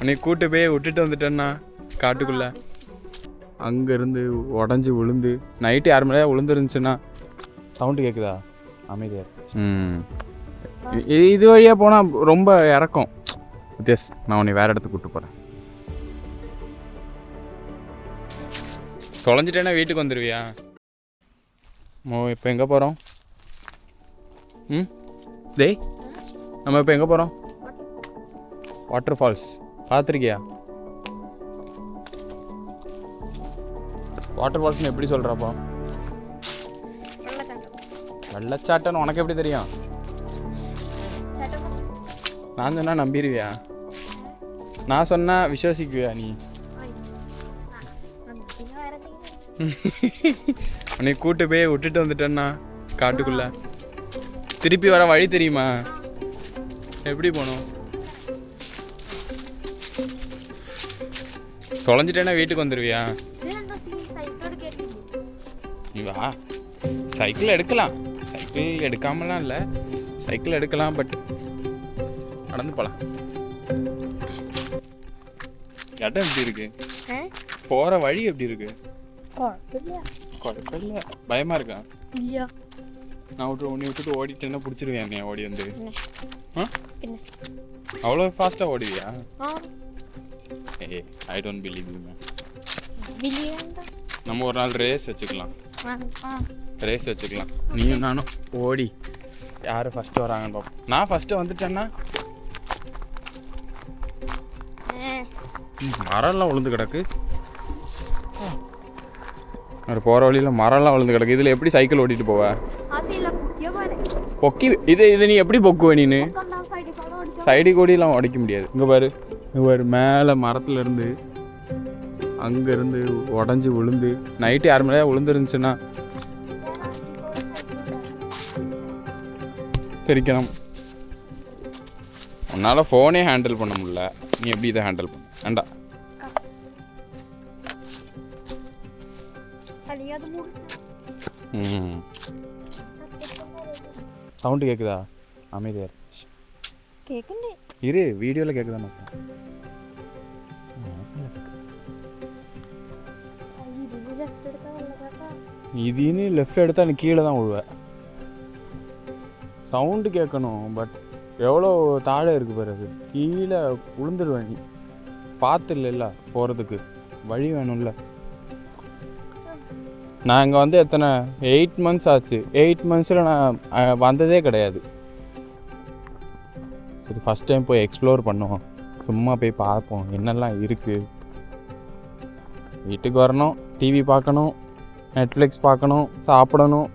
உன்னை கூட்டு போய் விட்டுட்டு வந்துட்டேன்னா காட்டுக்குள்ளே அங்கேருந்து உடஞ்சி விழுந்து நைட்டு யார் மேலேயா விழுந்துருந்துச்சுன்னா சவுண்டு கேட்குதா? அமைதியாக இது வழியாக போனால் ரொம்ப இறக்கும். வித்தியாஸ், நான் உன்னை வேறு இடத்துக்கு கூப்பிட்டு போகிறேன். தொலைஞ்சிட்டேன்னா வீட்டுக்கு வந்துடுவியா? இப்போ எங்கே போகிறோம்? டேய், நம்ம இப்போ எங்கே போகிறோம்? வாட்டர் ஃபால்ஸ் பார்த்துருக்கியா? வாட்டர் ஃபால்ஸ்னு எப்படி சொல்கிறப்போ? வெள்ளச்சாட்டம்னு உனக்கு எப்படி தெரியும்? நான் சொன்னால் நம்பிடுவியா? நான் சொன்னால் விசுவாசிக்குவியா நீ? உன்னை கூட்டு போய் விட்டுட்டு வந்துட்டேன்னா காட்டுக்குள்ளே திருப்பி வர வழி தெரியுமா? எப்படி போகணும்? தொலைஞ்சிட்டேன்னா வீட்டுக்கு வந்துடுவியா? நீ வா, சைக்கிள் எடுக்கலாம். சைக்கிள் எடுக்காமலாம் இல்லை, சைக்கிள் எடுக்கலாம். பட் நடந்து போகலாம். இடம் எப்படி இருக்கு? போகிற வழி எப்படி இருக்கு? குழப்பம் இல்லை. பயமாக இருக்கா? நான் உன்னை விட்டுட்டு ஓடிட்டேன்னா பிடிச்சிருவேன் என்னைய ஓடி வந்து. அவ்வளோ ஃபாஸ்ட்டாக ஓடுவியா? ஏ, I don't believe you ma'am. நம்ம ஒரு நாள் ரேஸ் வச்சுக்கலாம். நீயும் நானும் ஓடி யார் ஃபஸ்ட்டு வராங்கன்னு பார்ப்போம். நான் ஃபஸ்ட்டு வந்துட்டேன்னா மரம்லாம் விழுந்து கிடக்கு. அது போகிற வழியில் மரம்லாம் விழுந்து கிடக்கு. இதில் எப்படி சைக்கிள் ஓட்டிகிட்டு போவ? பொக்கி இது நீ எப்படி பொக்குவ? நீனு சைடு கோடியெல்லாம் உடைக்க முடியாது. இங்கே பாரு மேலே மரத்துலேருந்து அங்கேருந்து உடஞ்சி விழுந்து நைட்டு யார் மேலேயா விழுந்துருந்துச்சுன்னா தெரிக்கணும். உன்னால் ஃபோனே ஹேண்டில் பண்ண முடியல, நீ எப்படி இதை ஹேண்டில் பண்ண? வேண்டா. சவுண்டு கேட்குதா? அமைதியாக இரு, வீடியோவில் கேட்குதானே? இதுன்னு லெஃப்ட் எடுத்தால் நீ கீழே தான் விழுவேன். சவுண்டு கேட்கணும். பட் எவ்வளோ தாழ இருக்குது பாரு, அது கீழே விழுந்துடுவேன். நீ பார்த்து இல்லைல்ல போகிறதுக்கு வழி வேணும்ல. நான் இங்கே வந்து எத்தனை 8 months ஆச்சு. 8 monthஸில் நான் வந்ததே கிடையாது. சரி, ஃபஸ்ட் டைம் போய் எக்ஸ்ப்ளோர் பண்ணுவோம். சும்மா போய் பார்ப்போம் என்னெல்லாம் இருக்குது. வீட்டுக்கு வரணும், டிவி பார்க்கணும், நெட்ஃப்ளிக்ஸ் பார்க்கணும், சாப்பிடணும்,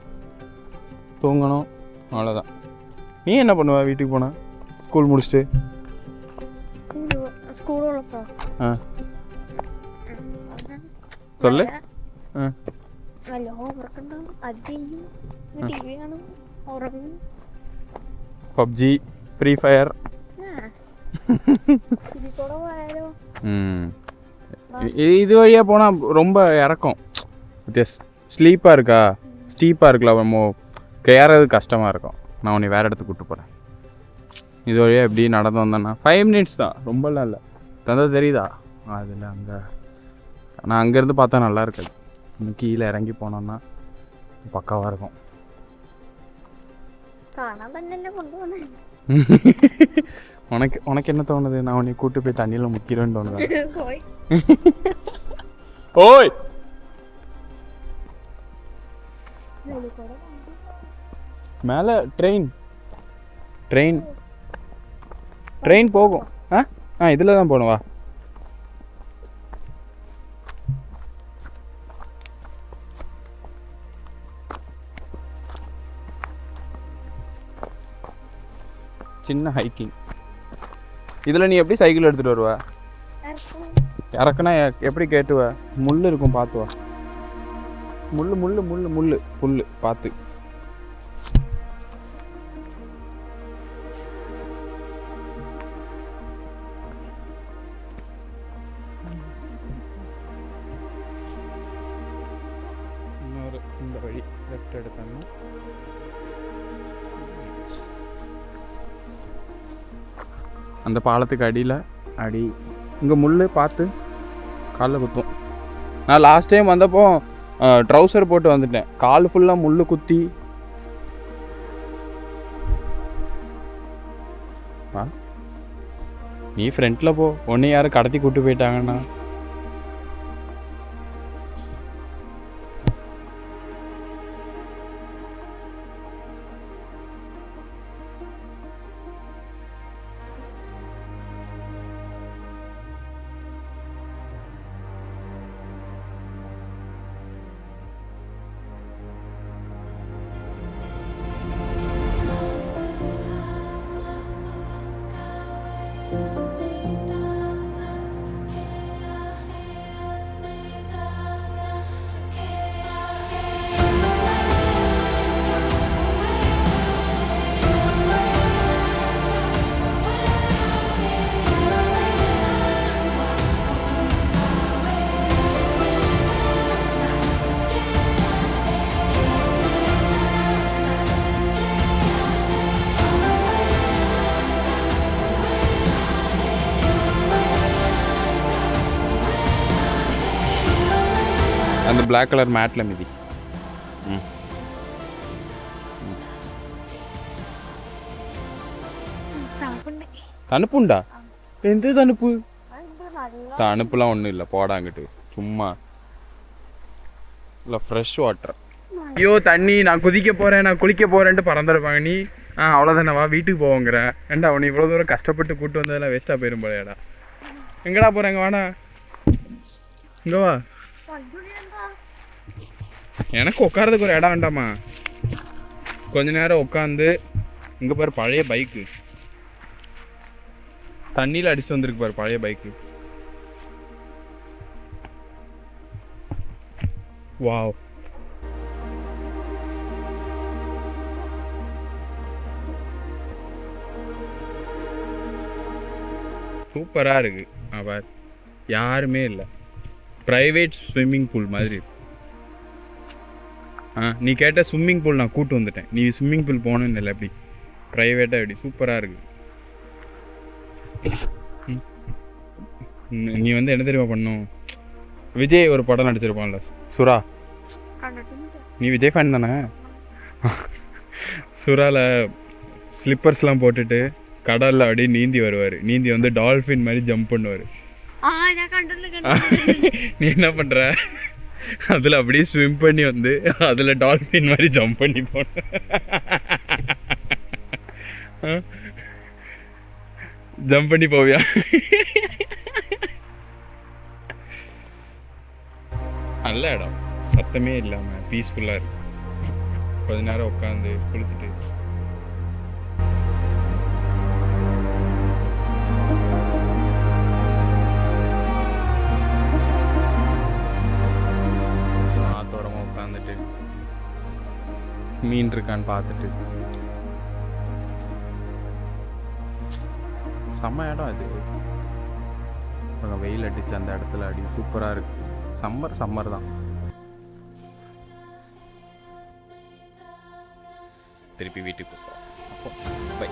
தூங்கணும், அவ்வளோதான். நீ என்ன பண்ணுவ வீட்டுக்கு போனால்? ஸ்கூல் முடிச்சுட்டு சொல்லு. PUBG, free fire. இது வழியாக போனால் ரொம்ப இறக்கும். வித்தியாஸ், ஸ்லீப்பாக இருக்கா? ஸ்டீப்பாக இருக்குல்ல, நம்ம ஏறது கஷ்டமாக இருக்கும். நான் உன்னை வேறு இடத்துக்கு கூப்பிட்டு போகிறேன். இது வழியாக எப்படி நடந்து வந்தேன்னா 5 minutes தான், ரொம்பலாம் இல்லை. தந்தது தெரியுதா? அதில் அங்கே நான் அங்கேருந்து பார்த்தா நல்லா இருக்காது. இன்னும் கீழே இறங்கி போனோன்னா பக்காவாக இருக்கும். உனக்கு என்ன தோணுது? நான் உன்னை கூப்பிட்டு போய் தண்ணியில் முக்கிடுவேன்னு தோணுது. ஓய், மேலே ட்ரெயின் போகும். இதில் தான் போகணும். வா. சின்ன ஹைக்கிங். இதில் நீ எப்படி சைக்கிள் எடுத்துகிட்டு வருவ? இறக்குனா எப்படி கேட்டுவ? முள் இருக்கும், பார்த்துவா. முள்ளு பார்த்து. இந்த வழி லெஃப்ட் எடுத்தோம்னா அந்த பாலத்துக்கு அடியில் அடி இங்கே முள் பார்த்து காலில் குத்தும். நான் லாஸ்ட் டைம் வந்தப்போ ட்ரௌசர் போட்டு வந்துட்டேன், கால் ஃபுல்லாக முள் குத்தி. நீ ஃப்ரண்ட்டில் போ, ஒன்று யாரும் கடத்தி கூட்டு போயிட்டாங்கண்ணா. அந்த பிளாக் கலர் மேட்டில் மிதி. தணுப்புண்டா? எந்த தணுப்பு? தணுப்புலாம் ஒன்றும் இல்லை, போடாங்கிட்டு சும்மா இல்லை, ஃப்ரெஷ் வாட்டர். ஐயோ தண்ணி, நான் குதிக்க போகிறேன், நான் குளிக்க போகிறேன்ட்டு பறந்துருப்பாங்க. நீ அவ்வளோதானே, வா வீட்டுக்கு போவோங்கிற. ஏண்டா அவனை இவ்வளோ தூரம் கஷ்டப்பட்டு கூப்பிட்டு வந்ததெல்லாம் வேஸ்ட்டாக போயிடும் போலையாடா. எங்கடா போகிறேங்க, வாடா இங்கே வா. எனக்கு உட்காரதுக்கு ஒரு இடம் வேண்டாமா? கொஞ்ச நேரம் உட்காந்து. இங்கே பாரு பழைய பைக்கு, தண்ணியில் அடிச்சுட்டு வந்திருக்கு பாரு பழைய பைக்கு. வாவ், சூப்பராக இருக்கு. பார் யாருமே இல்லை, ப்ரைவேட் ஸ்விம்மிங் பூல் மாதிரி இருக்கு. நீ கேட்ட ஸ்விம்மிங் பூல் நான் கூட்டு வந்துட்டேன். நீ ஸ்விம்மிங் பூல் போகணுன்னு இல்லை, எப்படி ப்ரைவேட்டாக எப்படி சூப்பராக இருக்கு. நீ வந்து என்ன தெரியுமா பண்ணும், விஜய் ஒரு படம் நடிச்சிருப்பான்ல சுறா. நீ விஜய் ஃபேன் தானே? சுறாவில் ஸ்லிப்பர்ஸ்லாம் போட்டுட்டு கடலில் அப்படியே நீந்தி வருவார். நீந்தி வந்து டால்ஃபின் மாதிரி ஜம்ப் பண்ணுவார். நீ என்ன பண்ணுற, அதில் அப்படியே ஸ்விம் பண்ணி வந்து அதில் டால்ஃபின் மாதிரி ஜம்ப் பண்ணி போன. ஜம்ப் பண்ணி போவியா? நல்ல இடம், சத்தமே இல்லாமல் பீஸ்ஃபுல்லாக இருக்கு. கொஞ்ச நேரம் உட்காந்து குளிச்சுட்டு ஆத்தோரமாக உட்காந்துட்டு மீன் இருக்கான்னு பார்த்துட்டு. செம்ம இடம் இது. வெயில் அடிச்சு அந்த இடத்துல அடி சூப்பராக இருக்கு. சம்மர் தான். திருப்பி வீட்டுக்கு போகிறோம். அப்போ பை.